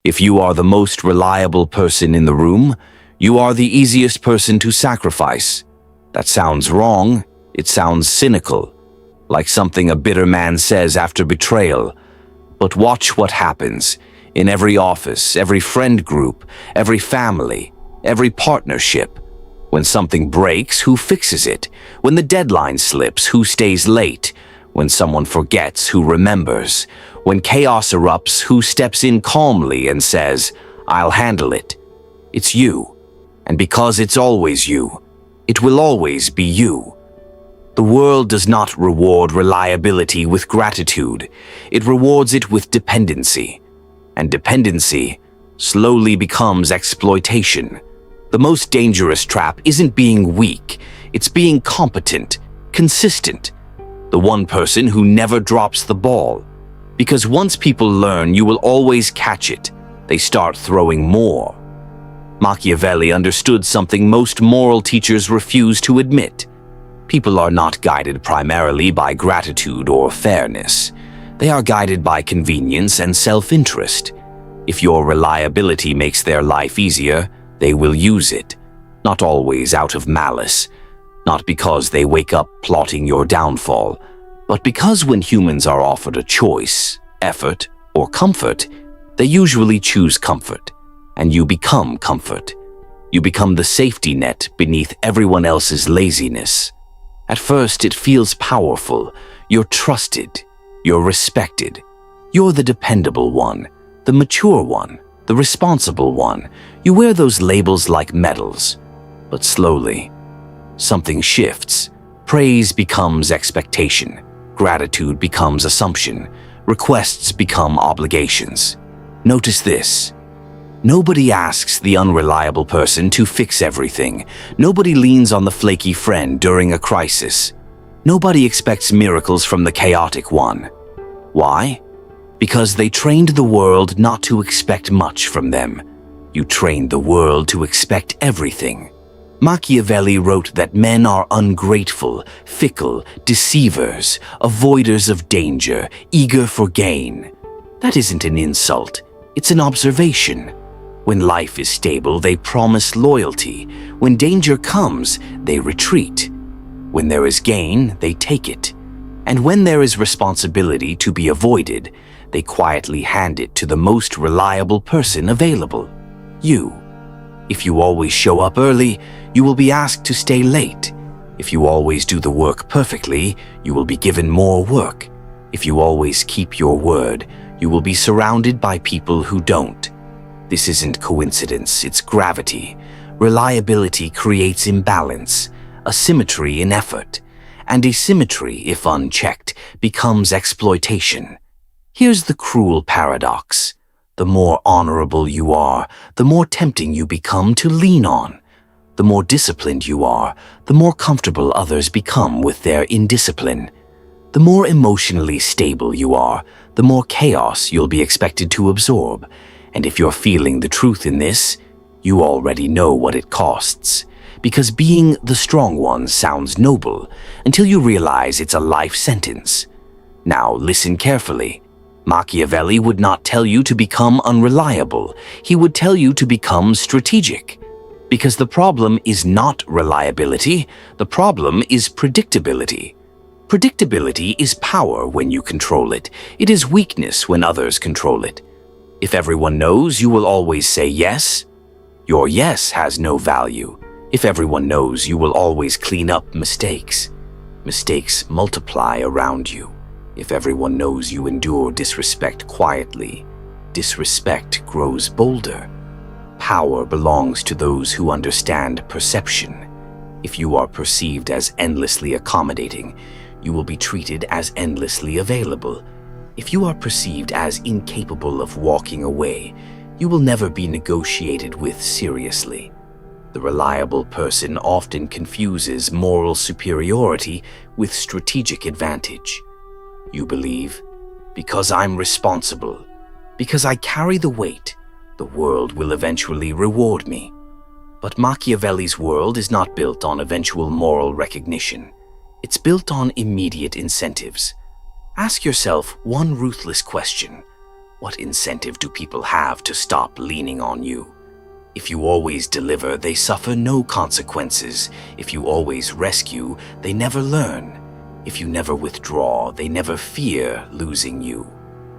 If you are the most reliable person in the room, you are the easiest person to sacrifice. That sounds wrong. It sounds cynical, like something a bitter man says after betrayal. But watch what happens in every office, every friend group, every family, every partnership. When something breaks, who fixes it? When the deadline slips, who stays late? When someone forgets, who remembers? When chaos erupts, who steps in calmly and says, "I'll handle it"? It's you. And because it's always you, it will always be you. The world does not reward reliability with gratitude. It rewards it with dependency. And dependency slowly becomes exploitation. The most dangerous trap isn't being weak, it's being competent, consistent. The one person who never drops the ball. Because once people learn you will always catch it, they start throwing more. Machiavelli understood something most moral teachers refuse to admit. People are not guided primarily by gratitude or fairness. They are guided by convenience and self-interest. If your reliability makes their life easier, they will use it, not always out of malice, not because they wake up plotting your downfall, but because when humans are offered a choice, effort, or comfort, they usually choose comfort, and you become comfort. You become the safety net beneath everyone else's laziness. At first, it feels powerful. You're trusted. You're respected. You're the dependable one, the mature one, the responsible one. You wear those labels like medals. But slowly, something shifts. Praise becomes expectation. Gratitude becomes assumption. Requests become obligations. Notice this. Nobody asks the unreliable person to fix everything. Nobody leans on the flaky friend during a crisis. Nobody expects miracles from the chaotic one. Why? Because they trained the world not to expect much from them. You trained the world to expect everything. Machiavelli wrote that men are ungrateful, fickle, deceivers, avoiders of danger, eager for gain. That isn't an insult, it's an observation. When life is stable, they promise loyalty. When danger comes, they retreat. When there is gain, they take it. And when there is responsibility to be avoided, they quietly hand it to the most reliable person available, you. If you always show up early, you will be asked to stay late. If you always do the work perfectly, you will be given more work. If you always keep your word, you will be surrounded by people who don't. This isn't coincidence, it's gravity. Reliability creates imbalance, asymmetry in effort, and asymmetry, if unchecked, becomes exploitation. Here's the cruel paradox. The more honorable you are, the more tempting you become to lean on. The more disciplined you are, the more comfortable others become with their indiscipline. The more emotionally stable you are, the more chaos you'll be expected to absorb. And if you're feeling the truth in this, you already know what it costs. Because being the strong one sounds noble until you realize it's a life sentence. Now listen carefully. Machiavelli would not tell you to become unreliable. He would tell you to become strategic. Because the problem is not reliability, the problem is predictability. Predictability is power when you control it. It is weakness when others control it. If everyone knows you will always say yes, your yes has no value. If everyone knows you will always clean up mistakes, mistakes multiply around you. If everyone knows you endure disrespect quietly, disrespect grows bolder. Power belongs to those who understand perception. If you are perceived as endlessly accommodating, you will be treated as endlessly available. If you are perceived as incapable of walking away, you will never be negotiated with seriously. The reliable person often confuses moral superiority with strategic advantage. You believe, because I'm responsible, because I carry the weight, the world will eventually reward me. But Machiavelli's world is not built on eventual moral recognition. It's built on immediate incentives. Ask yourself one ruthless question. What incentive do people have to stop leaning on you? If you always deliver, they suffer no consequences. If you always rescue, they never learn. If you never withdraw, they never fear losing you.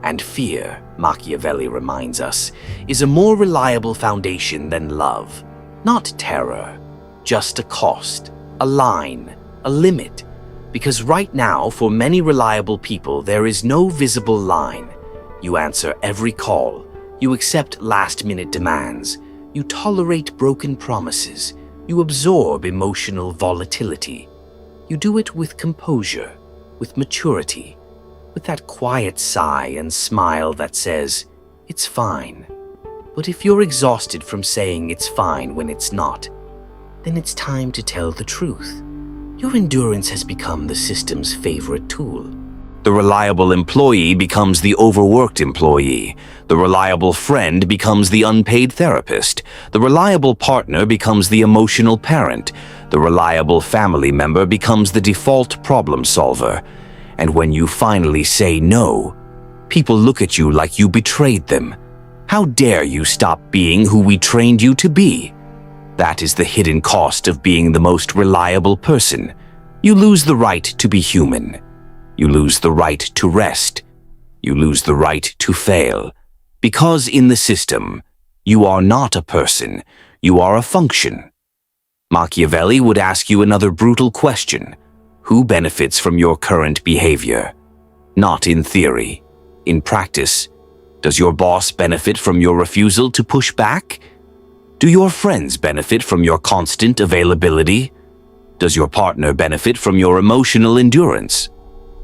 And fear, Machiavelli reminds us, is a more reliable foundation than love. Not terror, just a cost, a line, a limit. Because right now, for many reliable people, there is no visible line. You answer every call. You accept last-minute demands. You tolerate broken promises. You absorb emotional volatility. You do it with composure, with maturity, with that quiet sigh and smile that says, "It's fine." But if you're exhausted from saying it's fine when it's not, then it's time to tell the truth. Your endurance has become the system's favorite tool. The reliable employee becomes the overworked employee. The reliable friend becomes the unpaid therapist. The reliable partner becomes the emotional parent. The reliable family member becomes the default problem solver. And when you finally say no, people look at you like you betrayed them. How dare you stop being who we trained you to be? That is the hidden cost of being the most reliable person. You lose the right to be human. You lose the right to rest. You lose the right to fail. Because in the system, you are not a person, you are a function. Machiavelli would ask you another brutal question. Who benefits from your current behavior? Not in theory. In practice, does your boss benefit from your refusal to push back? Do your friends benefit from your constant availability? Does your partner benefit from your emotional endurance?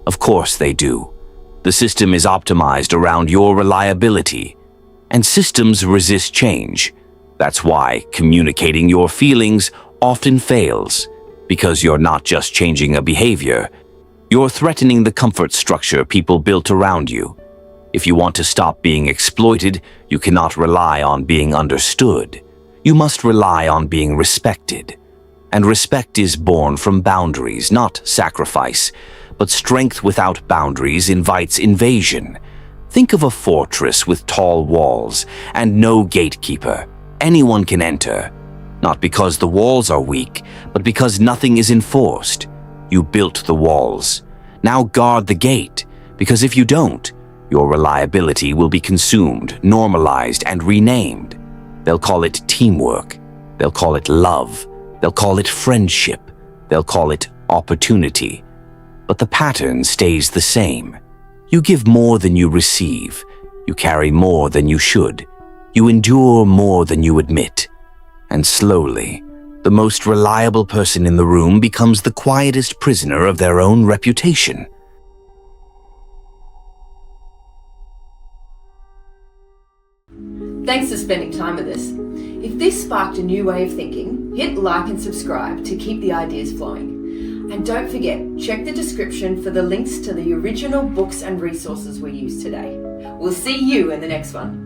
Of course they do. The system is optimized around your reliability, and systems resist change. That's why communicating your feelings often fails, because you're not just changing a behavior, you're threatening the comfort structure people built around you. If you want to stop being exploited, you cannot rely on being understood. You must rely on being respected. And respect is born from boundaries, not sacrifice. But strength without boundaries invites invasion. Think of a fortress with tall walls and no gatekeeper. Anyone can enter, not because the walls are weak, but because nothing is enforced. You built the walls. Now guard the gate, because if you don't, your reliability will be consumed, normalized, and renamed. They'll call it teamwork. They'll call it love. They'll call it friendship. They'll call it opportunity. But the pattern stays the same. You give more than you receive. You carry more than you should. You endure more than you admit. And slowly, the most reliable person in the room becomes the quietest prisoner of their own reputation. Thanks for spending time with us. If this sparked a new way of thinking, hit like and subscribe to keep the ideas flowing. And don't forget, check the description for the links to the original books and resources we used today. We'll see you in the next one.